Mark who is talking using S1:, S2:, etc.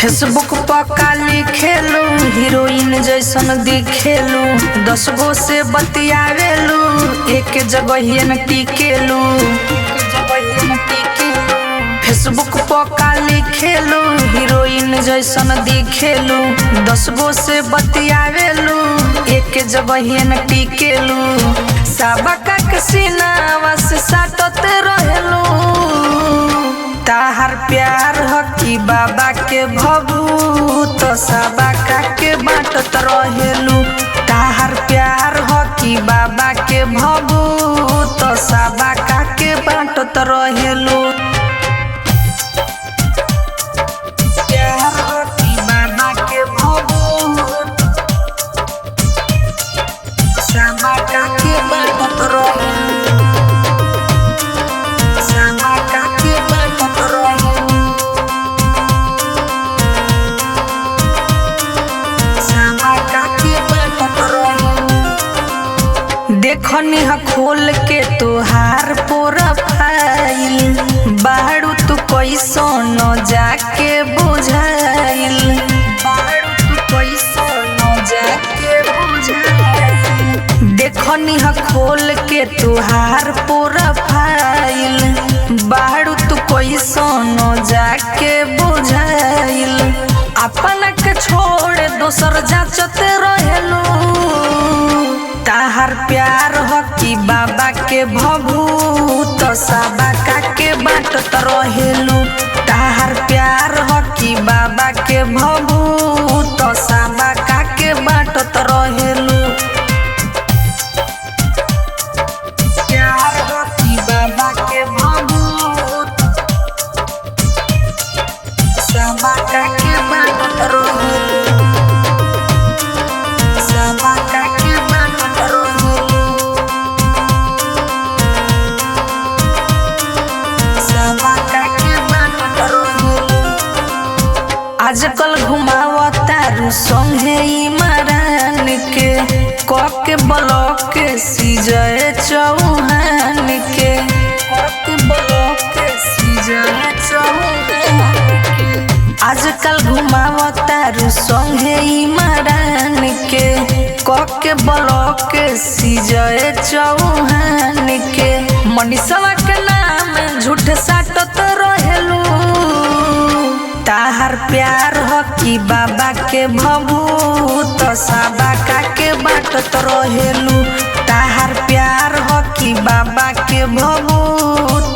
S1: Facebook पर काली खेलू heroine जैसन दिखेलू 10 गो से बतियावेलू एक जगह न टिकेलू। फेसबुक पर काली खेलू हीरोइन जैसन दिखेलू 10 गो से बतियावेलू एक जगह न टिकेलू। सबका के सीनावा से साटत रहेलू ताहर प्यार ह कि बाबा के भभूत सबका के बाटत रहेलू। ताहर प्यार ह कि बाबा के भभूत सबका के बाटत रहेलू। प्यार ह कि बाबा के भभूत सबका के बाटत रहेलू। देखनी ह खोल के तोहार प्रोफाइल बाड़ू तू कैसन जाके बुझाइल। देखनी ह खोल के तोहार प्रोफाइल बाड़ू तू कैसन जाके बुझाइल। अपन के छोड़ दोसर जाचत रहेलू ताहर प्यार ह कि बाबा के भभूत सबका के बाटत रहेलू। ताहर प्यार ह कि बाबा के भभूत सबका के बाटत रहेलू। प्यार ह कि बाबा के भभूत सबका के बाटत रहेलू। आजकल घुमावतारू संगे इमरान के कके ब्लॉक सीजय चौहान के आजकल घुमावतारू संगे इमरान के कके ब्लॉक सीजय चौहान के। मनीषवा के नाम झूठ साटत रहेलू ताहर प्यार ह कि बाबा के भभूत सबका के बाटत रहेलू। ताहर प्यार ह कि बाबा के भभूत